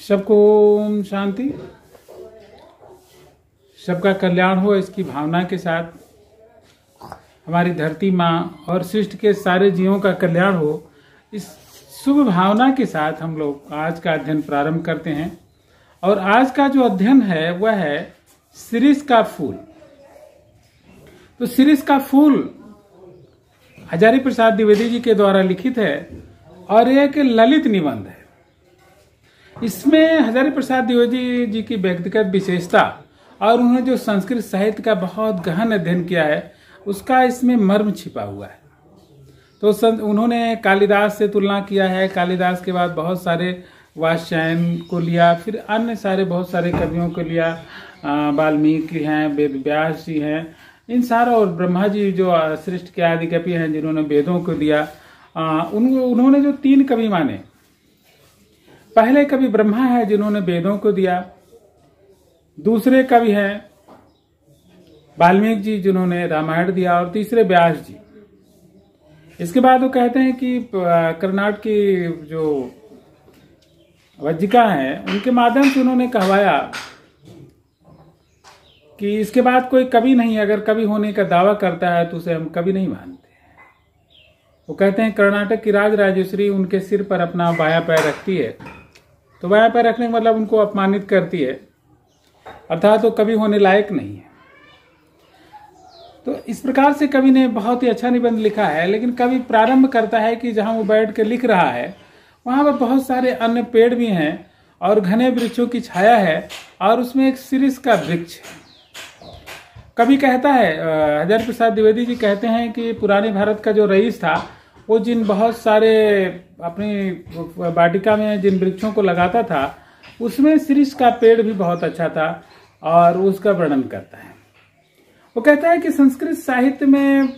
सबको ओम शांति, सबका कल्याण हो इसकी भावना के साथ हमारी धरती माँ और सृष्टि के सारे जीवों का कल्याण हो, इस शुभ भावना के साथ हम लोग आज का अध्ययन प्रारंभ करते हैं। और आज का जो अध्ययन है वह है शिरीष का फूल। तो शिरीष का फूल हजारी प्रसाद द्विवेदी जी के द्वारा लिखित है और एक ललित निबंध है। इसमें हजारी प्रसाद द्विवेदी जी की व्यक्तिगत विशेषता और उन्होंने जो संस्कृत साहित्य का बहुत गहन अध्ययन किया है उसका इसमें मर्म छिपा हुआ है। तो उन्होंने कालिदास से तुलना किया है। कालिदास के बाद बहुत सारे वात्स्यायन को लिया, फिर अन्य सारे बहुत सारे कवियों को लिया, वाल्मीकि हैं, वेद व्यास जी हैं, इन सारा और ब्रह्मा जी जो सृष्टि के आदि कवि हैं जिन्होंने वेदों को दिया। उन्होंने जो तीन कवि माने, पहले कवि ब्रह्मा है जिन्होंने वेदों को दिया, दूसरे कवि हैं वाल्मीकि जी जिन्होंने रामायण दिया, और तीसरे व्यास जी। इसके बाद वो कहते हैं कि कर्नाटक की जो वज्जिका है उनके माध्यम से उन्होंने कहवाया कि इसके बाद कोई कवि नहीं, अगर कवि होने का दावा करता है तो उसे हम कवि नहीं मानते। वो कहते हैं कर्नाटक की राज राजेश्वरी उनके सिर पर अपना बायां पैर रखती है, तो बायां पैर रखने का मतलब उनको अपमानित करती है, अर्थात वो कवि होने लायक नहीं है। तो इस प्रकार से कवि ने बहुत ही अच्छा निबंध लिखा है। लेकिन कवि प्रारंभ करता है कि जहां वो बैठ के लिख रहा है वहां पर बहुत सारे अन्य पेड़ भी हैं और घने वृक्षों की छाया है और उसमें एक शिरीष का वृक्ष है। कवि कहता है, हजारी प्रसाद द्विवेदी जी कहते हैं कि पुराने भारत का जो रईस था वो जिन बहुत सारे अपनी वाटिका में जिन वृक्षों को लगाता था उसमें शिरीष का पेड़ भी बहुत अच्छा था और उसका वर्णन करता है। वो कहता है कि संस्कृत साहित्य में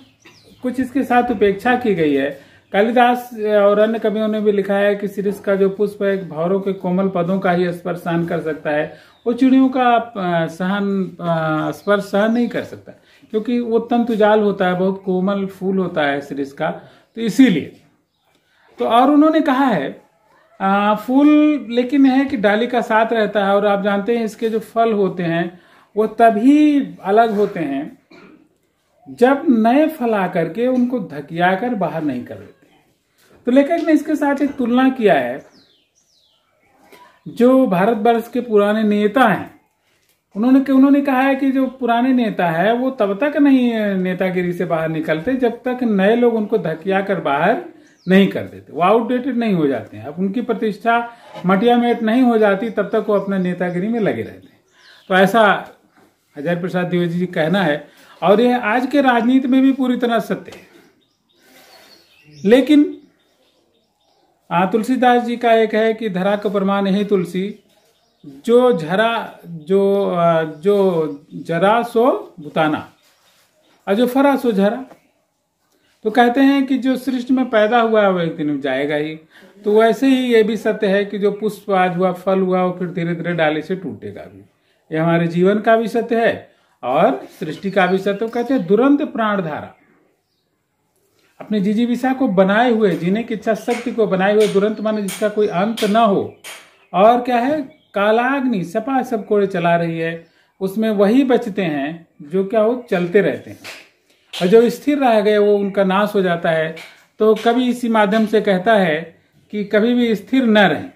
कुछ इसके साथ उपेक्षा की गई है। कालिदास और अन्य कवियों ने भी लिखा है कि शिरीष का जो पुष्प है भौरों के कोमल पदों का ही स्पर्श सहन कर सकता है, वो चिड़ियों का स्पर्श सहन नहीं कर सकता क्योंकि वो तंतुजाल होता है, बहुत कोमल फूल होता है शिरीष का, तो इसीलिए। तो और उन्होंने कहा है फूल लेकिन है कि डाली का साथ रहता है, और आप जानते हैं इसके जो फल होते हैं वो तभी अलग होते हैं जब नए फल आकर के उनको धकिया कर बाहर नहीं कर देते। तो लेखक ने इसके साथ एक तुलना किया है। जो भारतवर्ष के पुराने नेता हैं उन्होंने कहा है कि जो पुराने नेता है वो तब तक नहीं नेतागिरी से बाहर निकलते जब तक नए लोग उनको धकिया कर बाहर नहीं कर देते, वो आउटडेटेड नहीं हो जाते हैं। अब उनकी प्रतिष्ठा मटिया मेट नहीं हो जाती तब तक वो अपना नेतागिरी में लगे रहते हैं। तो ऐसा हजारी प्रसाद द्विवेदी जी कहना है और यह आज के राजनीति में भी पूरी तरह सत्य है। लेकिन तुलसीदास जी का एक है कि धरा को प्रमाण है तुलसी, जो जरा सो भुताना और जो फरा सो झरा। तो कहते हैं कि जो सृष्टि में पैदा हुआ है वो एक दिन जाएगा ही। तो वैसे ही ये भी सत्य है कि जो पुष्प आज हुआ, फल हुआ, वो फिर धीरे धीरे डाली से टूटेगा भी। ये हमारे जीवन का भी सत्य है और सृष्टि का भी सत्य। कहते हैं दुरंत प्राणधारा, अपने जिजीविषा को बनाए हुए, जीने की इच्छा शक्ति को बनाए हुए, दुरंत माने जिसका कोई अंत ना हो। और क्या है, कालाग्नि सपा सब कोड़े चला रही है, उसमें वही बचते हैं जो क्या हो चलते रहते हैं, और जो स्थिर रह गए वो उनका नाश हो जाता है। तो कवि इसी माध्यम से कहता है कि कभी भी स्थिर न रहें,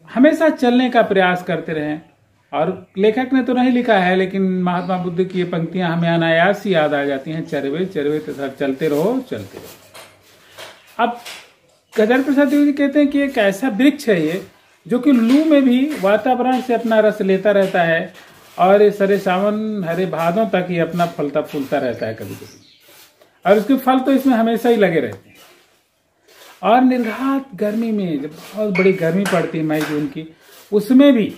हमेशा चलने का प्रयास करते रहें। और लेखक ने तो नहीं लिखा है लेकिन महात्मा बुद्ध की ये पंक्तियां हमें अनायास ही याद आ जाती हैं, चरवे चरवे तथा चलते रहो चलते रहो। अब हजारी प्रसाद द्विवेदी कहते हैं कि एक ऐसा वृक्ष है ये जो कि लू में भी वातावरण से अपना रस लेता रहता है और सरे सावन हरे भादों तक ही अपना फलता फूलता रहता है कभी कभी, और उसके फल तो इसमें हमेशा ही लगे रहते हैं। और निर्घात गर्मी में जब बहुत बड़ी गर्मी पड़ती है मई जून की, उसमें भी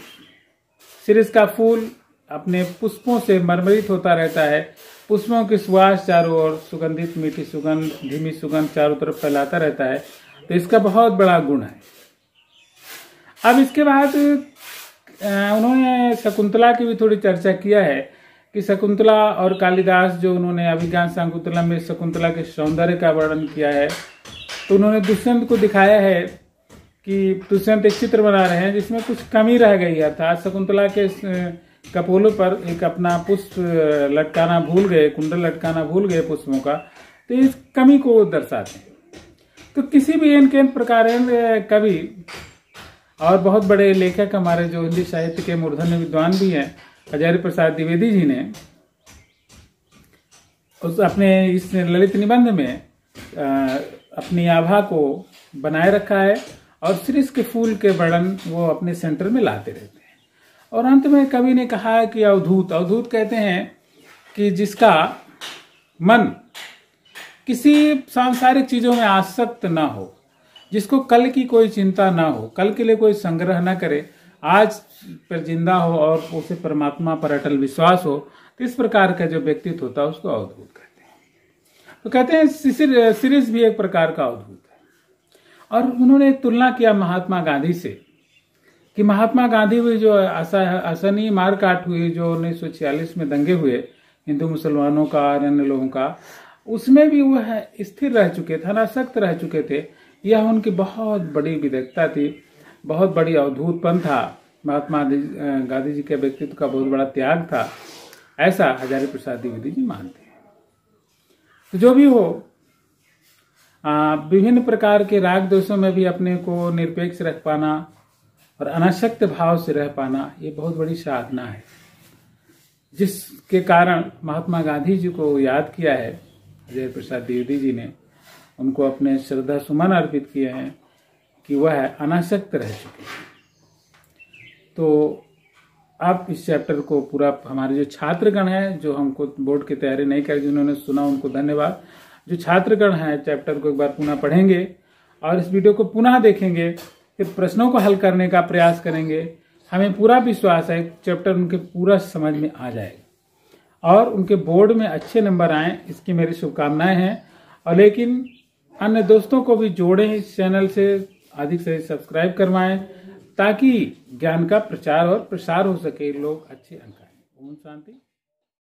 शिरीष का फूल अपने पुष्पों से मरमरित होता रहता है। पुष्पों की सुवास चारों ओर सुगंधित मीठी सुगंध, धीमी सुगंध चारों तरफ फैलाता रहता है। तो इसका बहुत बड़ा गुण है। अब इसके बाद उन्होंने शकुंतला की भी थोड़ी चर्चा किया है कि शकुंतला और कालिदास जो उन्होंने अभिज्ञान शाकुंतलम में शकुंतला के सौंदर्य का वर्णन किया है, तो उन्होंने दुष्यंत को दिखाया है कि दुष्यंत एक चित्र बना रहे हैं जिसमें कुछ कमी रह गई है, अर्थात शकुंतला के कपोलों पर एक अपना पुष्प लटकाना भूल गए, कुंडल लटकाना भूल गए पुष्पों का, तो इस कमी को वो दर्शाते हैं। तो किसी भी इनके प्रकार कवि और बहुत बड़े लेखक हमारे जो हिंदी साहित्य के मूर्धन्य विद्वान भी हैं, हजारी प्रसाद द्विवेदी जी ने उस अपने इस ललित निबंध में अपनी आभा को बनाए रखा है और शीर्ष के फूल के वर्णन वो अपने सेंटर में लाते रहते हैं। और अंत में कवि ने कहा है कि अवधूत, अवधूत कहते हैं कि जिसका मन किसी सांसारिक चीजों में आसक्त ना हो, जिसको कल की कोई चिंता ना हो, कल के लिए कोई संग्रह ना करे, आज पर जिंदा हो और उसे परमात्मा पर अटल विश्वास हो, तो इस प्रकार का जो व्यक्तित्व होता है उसको अवधूत कहते हैं। तो कहते हैं शीर्ष भी एक प्रकार का अवधूत है। और उन्होंने तुलना किया महात्मा गांधी से कि महात्मा गांधी हुई जो असहनीय मारकाट हुई, जो 1946 में दंगे हुए हिंदू मुसलमानों का और अन्य लोगों का, उसमें भी वह स्थिर रह चुके थे, अनासक्त रह चुके थे। यह उनकी बहुत बड़ी विदग्धता थी, बहुत बड़ी अवधूतपन था, महात्मा गांधी जी के व्यक्तित्व का बहुत बड़ा त्याग था, ऐसा हजारी प्रसाद द्विवेदी जी मानते हैं। तो जो भी हो, विभिन्न प्रकार के राग दोषों में भी अपने को निरपेक्ष रख पाना और अनासक्त भाव से रह पाना, ये बहुत बड़ी साधना है, जिसके कारण महात्मा गांधी जी को याद किया है हजारी प्रसाद द्विवेदी जी ने, उनको अपने श्रद्धा सुमन अर्पित किए हैं कि वह अनासक्त रह चुके हैं। तो आप इस चैप्टर को पूरा, हमारे जो छात्रगण हैं जो हमको बोर्ड की तैयारी नहीं कर, जिन्होंने सुना उनको धन्यवाद। जो छात्रगण हैं चैप्टर को एक बार पुनः पढ़ेंगे और इस वीडियो को पुनः देखेंगे, फिर प्रश्नों को हल करने का प्रयास करेंगे। हमें पूरा विश्वास है चैप्टर उनके पूरा समझ में आ जाएगा और उनके बोर्ड में अच्छे नंबर आए, इसकी मेरी शुभकामनाएं हैं। और लेकिन अन्य दोस्तों को भी जोड़ें, इस चैनल से अधिक से अधिक सब्सक्राइब करवाएं ताकि ज्ञान का प्रचार और प्रसार हो सके, लोग अच्छे अंक आए। ओम शांति।